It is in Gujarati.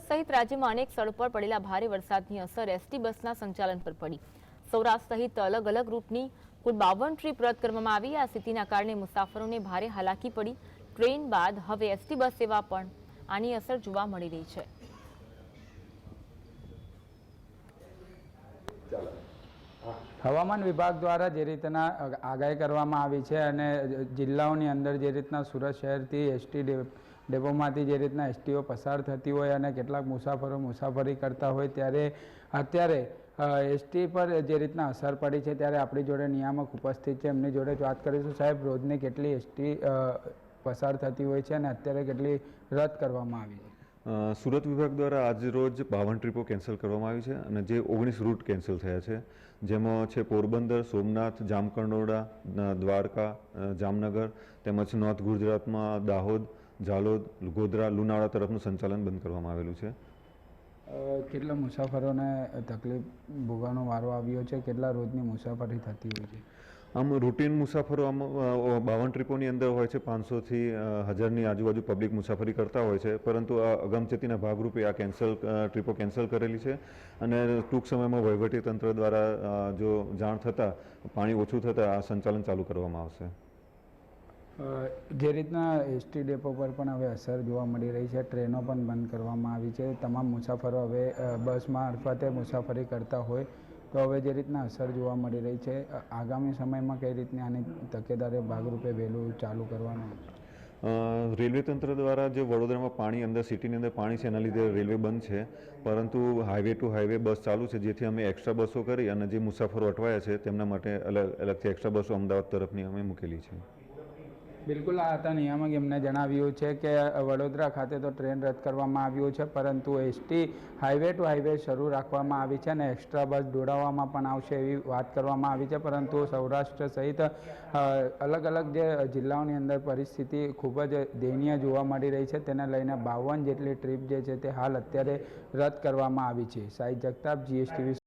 સહિત રાજ્યમાં અનેક સ્થળો પર પડેલા ભારે વરસાદની અસર એસટી બસના સંચાલન પર પડી। સૌરાષ્ટ્ર સહિત અલગ અલગ રૂટની કુલ 52 ટ્રીપ રદ કરવામાં આવી। આ સ્થિતિના કારણે મુસાફરોને ભારે હાલાકી પડી। ટ્રેન બાદ હવે એસટી બસ સેવા પણ આની અસર જોવા મળી રહી છે। હવામાન વિભાગ દ્વારા જે રીતના આગાહી કરવામાં આવી છે અને જિલ્લાઓની અંદર જે રીતના સુરત શહેરથી એસટી ડેપોમાંથી જે રીતના એસટીઓ પસાર થતી હોય અને કેટલાક મુસાફરો મુસાફરી કરતા હોય ત્યારે અત્યારે એસટી પર જે રીતના અસર પડી છે ત્યારે આપણી જોડે નિયામક ઉપસ્થિત છે। એમની જોડે વાત કરીશું। સાહેબ, રોજની કેટલી એસટી પસાર થતી હોય છે અને અત્યારે કેટલી રદ કરવામાં આવી છે? સુરત વિભાગ દ્વારા આજ રોજ 52 ટ્રીપો કેન્સલ કરવામાં આવી છે અને જે 19 રૂટ કેન્સલ થયા છે, જેમાં છે પોરબંદર, સોમનાથ, જામકંડોરણા, દ્વારકા, જામનગર તેમજ નોર્થ ગુજરાતમાં દાહોદ, ઝાલોદ, ગોધરા, લુણાવાડા તરફનું સંચાલન બંધ કરવામાં આવેલું છે। કેટલા મુસાફરોને તકલીફ ભોગવવાનો વારો આવ્યો છે? કેટલા રોજની મુસાફરી થતી હોય છે? આમ રૂટીન મુસાફરો આમ 52 ટ્રીપોની અંદર હોય છે, 500થી 1000ની આજુબાજુ પબ્લિક મુસાફરી કરતા હોય છે, પરંતુ આ અગમચેતીના ભાગરૂપે આ ટ્રીપો કેન્સલ કરેલી છે અને ટૂંક સમયમાં વહીવટીતંત્ર દ્વારા જો જાણ થતાં પાણી ઓછું થતાં આ સંચાલન ચાલુ કરવામાં આવશે। જે રીતના એસટી ડેપો પર પણ હવે અસર જોવા મળી રહી છે, ટ્રેનો પણ બંધ કરવામાં આવી છે, તમામ મુસાફરો હવે બસ મારફતે મુસાફરી કરતા હોય તો હવે જે રીતના અસર જોવા મળી રહી છે, આગામી સમયમાં કઈ રીતની આની તકેદારી ભાગરૂપે વહેલું ચાલુ કરવાનું? રેલવે તંત્ર દ્વારા જે વડોદરામાં પાણી અંદર સિટીની અંદર પાણી છે એના લીધે રેલવે બંધ છે, પરંતુ હાઈવે ટુ હાઈવે બસ ચાલુ છે, જેથી અમે એક્સ્ટ્રા બસો કરી અને જે મુસાફરો અટવાયા છે તેમના માટે અલગથી એક્સ્ટ્રા બસો અમદાવાદ તરફની અમે મૂકેલી છે। બિલકુલ, આ હતા નિયામક। એમને જણાવ્યું છે કે વડોદરા ખાતે તો ટ્રેન રદ કરવામાં આવ્યું છે, પરંતુ એસટી હાઈવે ટુ હાઈવે શરૂ રાખવામાં આવી છે અને એક્સ્ટ્રા બસ દોડાવવામાં પણ આવશે એવી વાત કરવામાં આવી છે, પરંતુ સૌરાષ્ટ્ર સહિત અલગ અલગ જે જિલ્લાઓની અંદર પરિસ્થિતિ ખૂબ જ દયનીય જોવા મળી રહી છે, તેને લઈને 52 જેટલી ટ્રીપ જે છે તે હાલ અત્યારે રદ કરવામાં આવી છે। સાહિદ જગતાપ, GSTV।